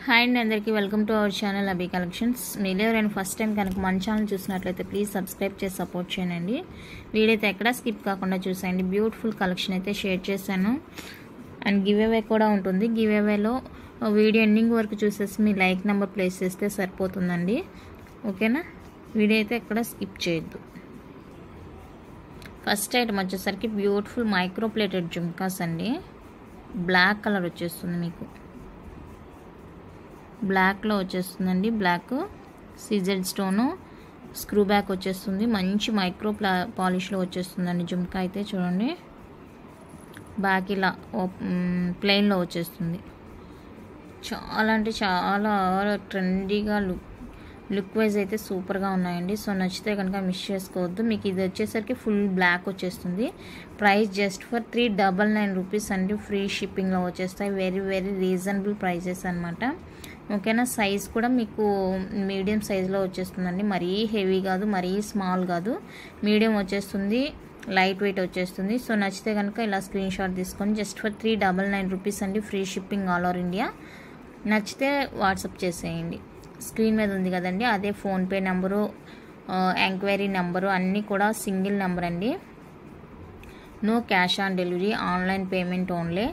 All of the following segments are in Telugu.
హాయ్ అండి, అందరికీ welcome to our channel Abi collections. మీరు ఎవరైనా ఫస్ట్ టైం కనుక మన ఛానల్ చూసినట్లయితే ప్లీజ్ సబ్స్క్రైబ్ చేసి సపోర్ట్ చేయండి. వీడియో అయితే ఎక్కడ స్కిప్ కాకుండా చూసేయండి. బ్యూటిఫుల్ కలెక్షన్ అయితే షేర్ చేశాను అండ్ గివ్ అవే కూడా ఉంటుంది. గివ్ అవేలో వీడియో ఎండింగ్ వరకు చూసేసి మీ లైక్ నెంబర్ ప్లేస్ చేస్తే సరిపోతుందండి. ఓకేనా? వీడియో అయితే ఎక్కడ స్కిప్ చేయొద్దు. ఫస్ట్ ఐటమ్ వచ్చేసరికి బ్యూటిఫుల్ మైక్రో ప్లేటెడ్ జుమ్కాస్ అండి. బ్లాక్ కలర్ వచ్చేస్తుంది, మీకు బ్లాక్లో వచ్చేస్తుందండి. Black CZ stone screw back వచ్చేస్తుంది. మంచి మైక్రో పాలిష్లో వచ్చేస్తుందండి జుమ్కా అయితే. చూడండి, బ్యాక్ ఇలా ప్లెయిన్లో వచ్చేస్తుంది. చాలా అంటే చాలా ట్రెండీగా లుక్ వైజ్ అయితే సూపర్గా ఉన్నాయండి. సో నచ్చితే కనుక మిస్ చేసుకోవద్దు. మీకు ఇది వచ్చేసరికి ఫుల్ బ్లాక్ వచ్చేస్తుంది. ప్రైస్ జస్ట్ ఫర్ 399 రూపీస్ అండి. ఫ్రీ షిప్పింగ్లో వచ్చేస్తాయి. వెరీ వెరీ రీజనబుల్ ప్రైజెస్ అనమాట. ఓకేనా? సైజ్ కూడా మీకు మీడియం సైజులో వచ్చేస్తుందండి. మరీ హెవీ కాదు, మరీ స్మాల్ కాదు, మీడియం వచ్చేస్తుంది. లైట్ వెయిట్ వచ్చేస్తుంది. సో నచ్చితే కనుక ఇలా స్క్రీన్ షాట్ తీసుకొని జస్ట్ ఫర్ 399 రూపీస్ అండి. Free shipping all over India. నచ్చితే వాట్సాప్ చేసేయండి. స్క్రీన్ మీద ఉంది కదండి, అదే ఫోన్పే నెంబరు, ఎంక్వైరీ నెంబరు అన్నీ కూడా సింగిల్ నెంబర్ అండి. No cash on delivery, online payment only.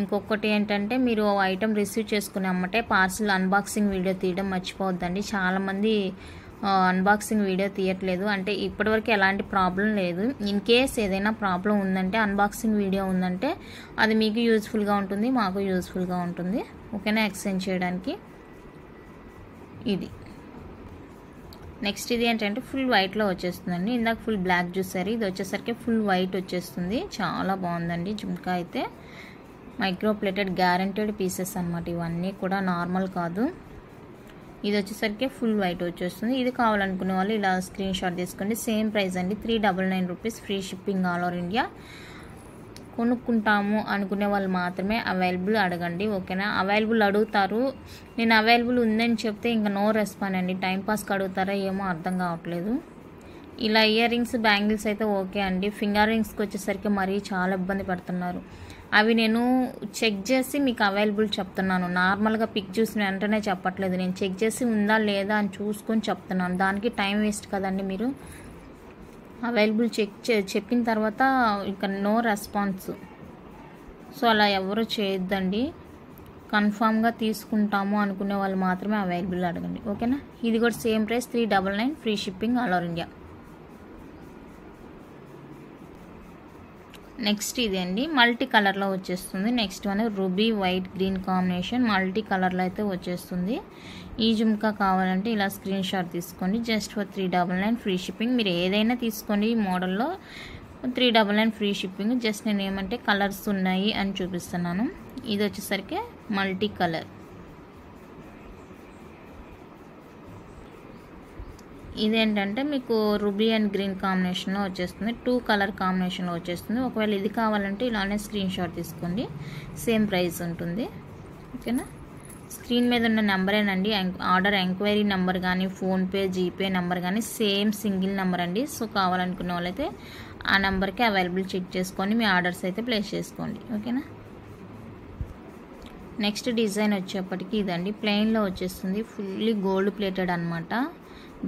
ఇంకొకటి ఏంటంటే, మీరు ఐటెం రిసీవ్ చేసుకునే అమ్మటే పార్సిల్ అన్బాక్సింగ్ వీడియో తీయడం మర్చిపోవద్దండి. చాలామంది అన్బాక్సింగ్ వీడియో తీయట్లేదు. అంటే ఇప్పటివరకు ఎలాంటి ప్రాబ్లం లేదు. ఇన్ కేస్ ఏదైనా ప్రాబ్లం ఉందంటే, అన్బాక్సింగ్ వీడియో ఉందంటే అది మీకు యూజ్ఫుల్గా ఉంటుంది, మాకు యూజ్ఫుల్గా ఉంటుంది. ఓకేనా? ఎక్స్చేంజ్ చేయడానికి. ఇది నెక్స్ట్ ఇది ఏంటంటే ఫుల్ వైట్లో వచ్చేస్తుందండి. ఇందాక ఫుల్ బ్లాక్ చూసారు, ఇది వచ్చేసరికి ఫుల్ వైట్ వచ్చేస్తుంది. చాలా బాగుందండి జుమ్కా అయితే. మైక్రో ప్లేటెడ్ గ్యారంటెడ్ పీసెస్ అనమాట. ఇవన్నీ కూడా నార్మల్ కాదు. ఇది వచ్చేసరికి ఫుల్ వైట్ వచ్చేస్తుంది. ఇది కావాలనుకునే వాళ్ళు ఇలా స్క్రీన్ షాట్ తీసుకోండి. సేమ్ ప్రైస్ అండి, 399 rupees. Free shipping all over India. కొనుక్కుంటాము అనుకునే వాళ్ళు మాత్రమే అవైలబుల్ అడగండి. ఓకేనా? అవైలబుల్ అడుగుతారు, నేను అవైలబుల్ ఉందని చెప్తే ఇంకా నో రెస్పాండ్ అండి. టైంపాస్కి అడుగుతారా ఏమో అర్థం కావట్లేదు. ఇలా ఇయర్ రింగ్స్, బ్యాంగిల్స్ అయితే ఓకే అండి. ఫింగర్ రింగ్స్కి వచ్చేసరికి మరీ చాలా ఇబ్బంది పడుతున్నారు. అవి నేను చెక్ చేసి మీకు అవైలబుల్ చెప్తున్నాను. నార్మల్గా పిక్ చూసిన వెంటనే చెప్పట్లేదు. నేను చెక్ చేసి ఉందా లేదా అని చూసుకొని చెప్తున్నాను. దానికి టైం వేస్ట్ కదండి. మీరు అవైలబుల్ చెప్పిన తర్వాత ఇంకా నో రెస్పాన్స్. సో అలా ఎవరు చేయొద్దండి. కన్ఫామ్గా తీసుకుంటాము అనుకునే వాళ్ళు మాత్రమే అవైలబుల్ అడగండి. ఓకేనా? ఇది కూడా same price, 399 free shipping all over India. Next ఇది అండి, మల్టీ కలర్లో వచ్చేస్తుంది. Next one ruby white green combination multi కలర్లో అయితే వచ్చేస్తుంది. ఈ జుమ్కా కావాలంటే ఇలా స్క్రీన్ షాట్ తీసుకోండి. Just for 399 free shipping. మీరు ఏదైనా తీసుకోండి ఈ మోడల్లో, 399 ఫ్రీ షిప్పింగ్. జస్ట్ నేను ఏమంటే కలర్స్ ఉన్నాయి అని చూపిస్తున్నాను. ఇది వచ్చేసరికి మల్టీ కలర్. ఇదేంటంటే మీకు రూబీ అండ్ గ్రీన్ కాంబినేషన్లో వచ్చేస్తుంది. 2 కలర్ కాంబినేషన్లో వచ్చేస్తుంది. ఒకవేళ ఇది కావాలంటే ఇలానే స్క్రీన్ షాట్ తీసుకోండి. సేమ్ ప్రైస్ ఉంటుంది. ఓకేనా? స్క్రీన్ మీద ఉన్న నెంబరేనండి. ఆర్డర్ ఎంక్వైరీ నెంబర్ కానీ, ఫోన్పే, జీపే నెంబర్ కానీ సేమ్ సింగిల్ నెంబర్ అండి. సో కావాలనుకునే వాళ్ళైతే ఆ నెంబర్కి అవైలబుల్ చెక్ చేసుకొని మీ ఆర్డర్స్ అయితే ప్లేస్ చేసుకోండి. ఓకేనా? నెక్స్ట్ డిజైన్ వచ్చేప్పటికి ఇదండి, ప్లెయిన్లో వచ్చేస్తుంది. ఫుల్లీ గోల్డ్ ప్లేటెడ్ అనమాట.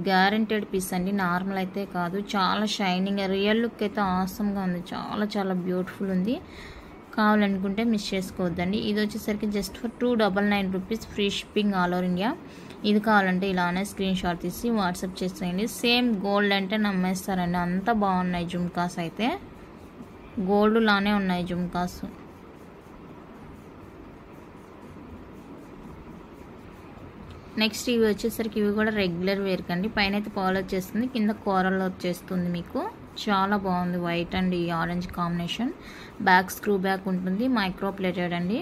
గ్యారంటెడ్ పీస్ అండి, నార్మల్ అయితే కాదు. చాలా షైనింగ్, రియల్ లుక్ అయితే ఆసమ్గా ఉంది. చాలా చాలా బ్యూటిఫుల్ ఉంది. కావాలనుకుంటే మిస్ చేసుకోవద్దండి. ఇది వచ్చేసరికి just for 299 rupees. Free shipping all over India. ఇది కావాలంటే ఇలానే స్క్రీన్ షాట్ తీసి వాట్సాప్ చేసేయండి. సేమ్ గోల్డ్ అంటే నమ్మేస్తారండి, అంత బాగున్నాయి జుమ్కాస్ అయితే. గోల్డ్ లానే ఉన్నాయి జుమ్కాస్. నెక్స్ట్ ఇవి వచ్చేసరికి ఇవి కూడా రెగ్యులర్ వేర్ కండి. పైన అయితే పాల్ వచ్చేస్తుంది, కింద కూరల్లో వచ్చేస్తుంది. మీకు చాలా బాగుంది. White and orange combination. Back screw back ఉంటుంది. మైక్రో ప్లేటెడ్ అండి.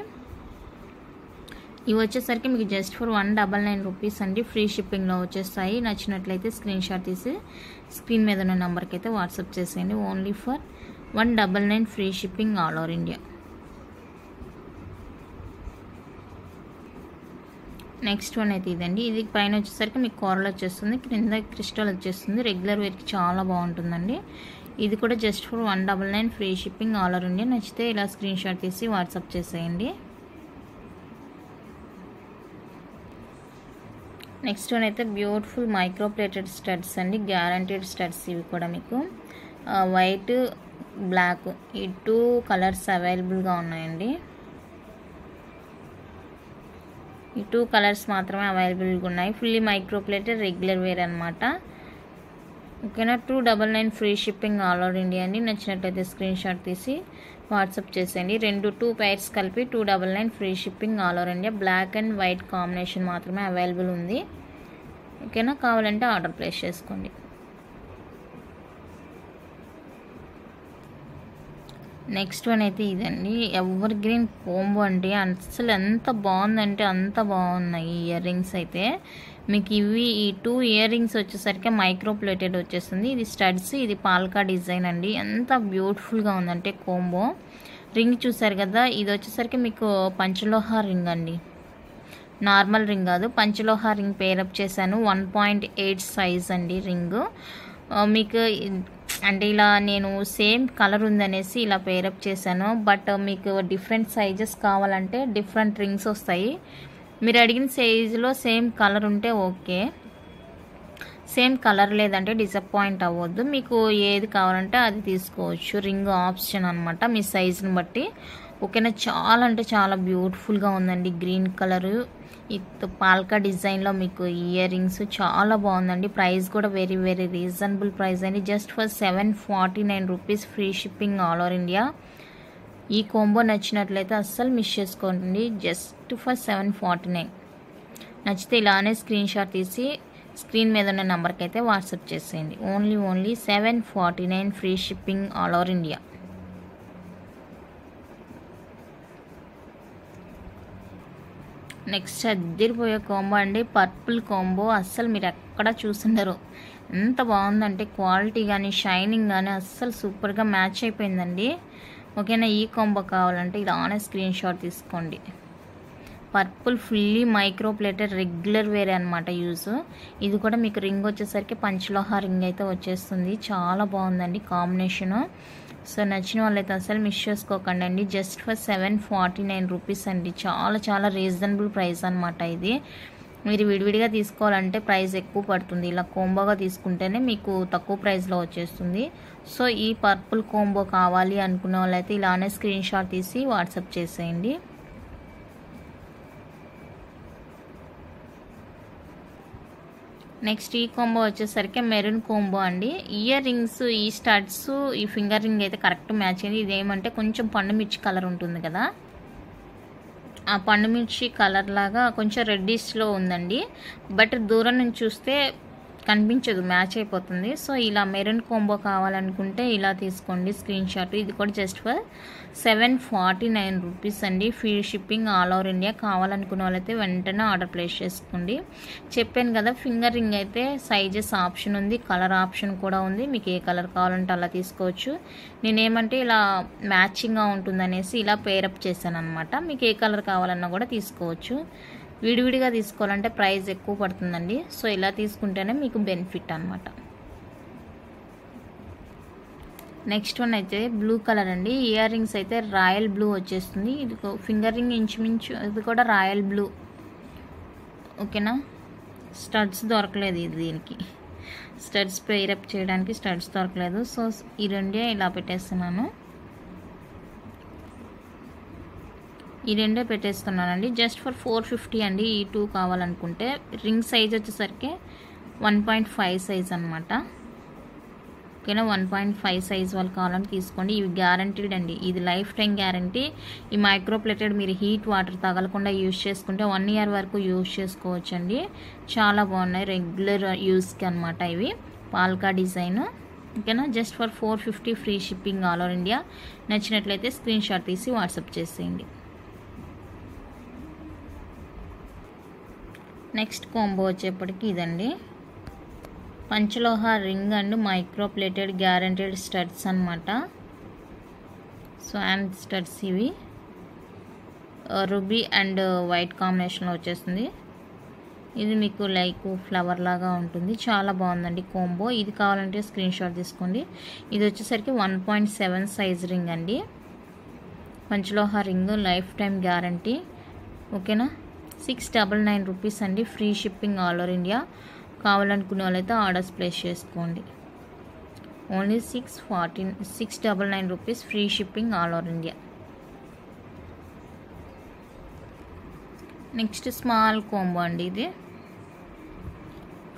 ఇవి వచ్చేసరికి మీకు జస్ట్ ఫర్ 199 రూపీస్ అండి. ఫ్రీ షిప్పింగ్లో వచ్చేస్తాయి. నచ్చినట్లయితే స్క్రీన్ షాట్ తీసి స్క్రీన్ మీద ఉన్న నెంబర్కి అయితే వాట్సాప్ చేసేయండి. Only for 199 free shipping all over India. Next one అయితే ఇదండి. ఇది పైన వచ్చేసరికి మీకు కూరలు వచ్చేస్తుంది, కింద క్రిస్టల్ వచ్చేస్తుంది. రెగ్యులర్ వేర్కి చాలా బాగుంటుందండి. ఇది కూడా just for 199 free shipping all over India. నచ్చితే ఇలా స్క్రీన్ షాట్ తీసి వాట్సాప్ చేసేయండి. నెక్స్ట్ వన్ అయితే బ్యూటిఫుల్ మైక్రో ప్లేటెడ్ స్టడ్స్ అండి, గ్యారంటీడ్ స్టడ్స్ ఇవి కూడా మీకు వైట్ బ్లాక్ ఈ 2 కలర్స్ అవైలబుల్గా ఉన్నాయండి. ఈ 2 కలర్స్ మాత్రమే అవైలబుల్గా ఉన్నాయి. Fully micro plated regular wear అనమాట. ఓకేనా. 299 free shipping all over India అండి. నచ్చినట్లయితే స్క్రీన్ షాట్ తీసి వాట్సాప్ చేసేయండి. 2 పైర్స్ కలిపి 299 free shipping all over India. Black and white combination మాత్రమే అవైలబుల్ ఉంది. ఓకేనా. కావాలంటే ఆర్డర్ ప్లేస్ చేసుకోండి. నెక్స్ట్ వన్ అయితే ఇదండి, ఎవర్ గ్రీన్ కోంబో అండి. అసలు ఎంత బాగుందంటే అంత బాగున్నాయి ఇయర్ రింగ్స్ అయితే. మీకు ఇవి ఈ 2 ఇయర్ రింగ్స్ వచ్చేసరికి మైక్రో ప్లేటెడ్ వచ్చేస్తుంది. ఇది స్టడ్స్, ఇది పాల్కా డిజైన్ అండి. ఎంత బ్యూటిఫుల్గా ఉందంటే కోంబో. రింగ్ చూసారు కదా, ఇది వచ్చేసరికి మీకు పంచలోహ రింగ్ అండి, నార్మల్ రింగ్ కాదు, పంచలోహ రింగ్ పేరప్ చేశాను. 1.8 సైజ్ అండి రింగ్. మీకు అంటే ఇలా నేను సేమ్ కలర్ ఉందనేసి ఇలా పేరప్ చేశాను. బట్ మీకు డిఫరెంట్ సైజెస్ కావాలంటే డిఫరెంట్ రింగ్స్ వస్తాయి. మీరు అడిగిన సైజులో సేమ్ కలర్ ఉంటే ఓకే, సేమ్ కలర్ లేదంటే డిసప్పాయింట్ అవ్వద్దు. మీకు ఏది కావాలంటే అది తీసుకోవచ్చు. రింగ్ ఆప్షన్ అనమాట మీ సైజుని బట్టి. ఓకేనా. చాలా అంటే చాలా బ్యూటిఫుల్గా ఉందండి. గ్రీన్ కలరు విత్ పాల్కా డిజైన్లో మీకు ఇయర్ రింగ్స్ చాలా బాగుందండి. ప్రైస్ కూడా వెరీ వెరీ రీజనబుల్ ప్రైస్ అండి. Just for 749 rupees free shipping all over India. ఈ కాంబో నచ్చినట్లయితే అస్సలు మిస్ చేసుకోండి. Just for 749. నచ్చితే ఇలానే స్క్రీన్ షాట్ తీసి స్క్రీన్ మీద ఉన్న నెంబర్కి అయితే వాట్సాప్ చేసేయండి. Only 749 free shipping all over India. Next అద్దరిపోయే కాంబో అండి, పర్పుల్ కాంబో. అస్సలు మీరు ఎక్కడ చూసుండరు, ఎంత బాగుందంటే క్వాలిటీ కానీ షైనింగ్ కానీ అస్సలు సూపర్గా మ్యాచ్ అయిపోయిందండి. ఓకేనా. ఈ కాంబో కావాలంటే ఇలానే స్క్రీన్ షాట్ తీసుకోండి. Purple fully micro plated regular వేరే అనమాట యూజ్. ఇది కూడా మీకు రింగ్ వచ్చేసరికి పంచలోహ రింగ్ అయితే వచ్చేస్తుంది. చాలా బాగుందండి కాంబినేషను. సో నచ్చిన వాళ్ళైతే అసలు మిస్ చేసుకోకండి అండి. జస్ట్ ఫర్ 749 రూపీస్ అండి. చాలా చాలా రీజనబుల్ ప్రైస్ అనమాట ఇది. మీరు విడివిడిగా తీసుకోవాలంటే ప్రైస్ ఎక్కువ పడుతుంది, ఇలా కోంబోగా తీసుకుంటేనే మీకు తక్కువ ప్రైస్లో వచ్చేస్తుంది. సో ఈ పర్పుల్ కోంబో కావాలి అనుకునే వాళ్ళైతే ఇలానే స్క్రీన్ షాట్ తీసి వాట్సాప్ చేసేయండి. నెక్స్ట్ ఈ కాంబో వచ్చేసరికి మెరూన్ కాంబో అండి. ఇయర్ రింగ్స్, ఈ స్టడ్స్, ఈ ఫింగర్ రింగ్ అయితే కరెక్ట్ మ్యాచ్ అయింది. ఇదేమంటే కొంచెం పండు మిర్చి కలర్ ఉంటుంది కదా, ఆ పండు మిర్చి కలర్ లాగా కొంచెం రెడ్డిష్లో ఉందండి. బట్ దూరం నుంచి చూస్తే కనిపించదు, మ్యాచ్ అయిపోతుంది. సో ఇలా మెరూన్ కాంబో కావాలనుకుంటే ఇలా తీసుకోండి స్క్రీన్ షాట్. ఇది కూడా జస్ట్ ఫర్ 749 రూపీస్ అండి. Free shipping all over India. కావాలనుకున్న వాళ్ళైతే వెంటనే ఆర్డర్ ప్లేస్ చేసుకోండి. చెప్పాను కదా, ఫింగర్ రింగ్ అయితే సైజెస్ ఆప్షన్ ఉంది, కలర్ ఆప్షన్ కూడా ఉంది. మీకు ఏ కలర్ కావాలంటే అలా తీసుకోవచ్చు. నేనేమంటే ఇలా మ్యాచింగ్గా ఉంటుందనేసి ఇలా పేరప్ చేశాను అనమాట. మీకు ఏ కలర్ కావాలన్నా కూడా తీసుకోవచ్చు. విడివిడిగా తీసుకోవాలంటే ప్రైస్ ఎక్కువ పడుతుందండి. సో ఇలా తీసుకుంటేనే మీకు బెనిఫిట్ అనమాట. నెక్స్ట్ వన్ అయితే బ్లూ కలర్ అండి. ఇయర్ రింగ్స్ అయితే రాయల్ బ్లూ వచ్చేస్తుంది. ఇది ఫింగర్ రింగ్ ఇంచుమించు ఇది కూడా రాయల్ బ్లూ. ఓకేనా. స్టడ్స్ దొరకలేదు దీనికి, స్టడ్స్ పేరప్ చేయడానికి స్టడ్స్ దొరకలేదు. సో ఈ రెండే ఇలా పెట్టేస్తున్నాను, ఈ రెండే పెట్టేస్తున్నానండి. జస్ట్ ఫర్ 450 అండి. ఈ 2 కావాలనుకుంటే. రింగ్ సైజ్ వచ్చేసరికి 1.5 సైజ్ అనమాట. ఓకేనా. 1.5 సైజ్ వాళ్ళు కావాలని తీసుకోండి. ఇవి గ్యారంటీడ్ అండి, ఇది లైఫ్ టైం గ్యారంటీ. ఈ మైక్రో ప్లేటెడ్ మీరు హీట్ వాటర్ తగలకుండా యూజ్ చేసుకుంటే 1 ఇయర్ వరకు యూజ్ చేసుకోవచ్చు అండి. చాలా బాగున్నాయి, రెగ్యులర్ యూస్కి అనమాట ఇవి. Polka design. ఓకేనా. Just for 450 free shipping all over India. నచ్చినట్లయితే స్క్రీన్ షాట్ తీసి వాట్సాప్ చేసేయండి. నెక్స్ట్ కాంబో వచ్చేప్పటికి ఇదండి, panchaloha ring and micro plated guaranteed studs అనమాట. సో అండ్ స్టడ్స్ ఇవి రూబీ అండ్ వైట్ కాంబినేషన్లో వచ్చేస్తుంది. ఇది మీకు లైక్ ఫ్లవర్ లాగా ఉంటుంది. చాలా బాగుందండి కాంబో. ఇది కావాలంటే స్క్రీన్ షాట్ తీసుకోండి. ఇది వచ్చేసరికి 1.7 సైజ్ రింగ్ అండి. Panchaloha ring lifetime guarantee. ఓకేనా. 699 రూపీస్ అండి. Free shipping all over India. కావాలనుకునే వాళ్ళైతే ఆర్డర్స్ ప్లేస్ చేసుకోండి. Only 699 rupees free shipping all over India. Next small combo అండి. ఇది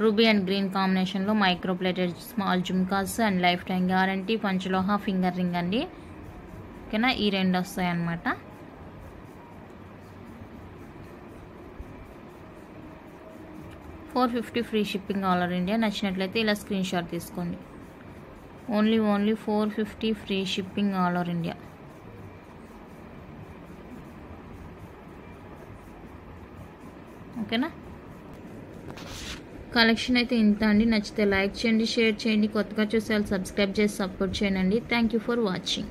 రూబీ అండ్ గ్రీన్ కాంబినేషన్లో micro plated small jhumkas and lifetime guarantee panchaloha finger ring అండి. ఓకేనా, ఈ రెండు వస్తాయి అన్నమాట. $450 free shipping all over India. నచ్చినట్లయితే ఇలా స్క్రీన్ షాట్ తీసుకోండి. Only $450 free shipping all over India. ఓకేనా, కలెక్షన్ అయితే ఇంత అండి. నచ్చితే లైక్ చేయండి, షేర్ చేయండి. కొత్తగా చూసే వాళ్ళు సబ్స్క్రైబ్ చేసి సపోర్ట్ చేయండి. Thank you for watching.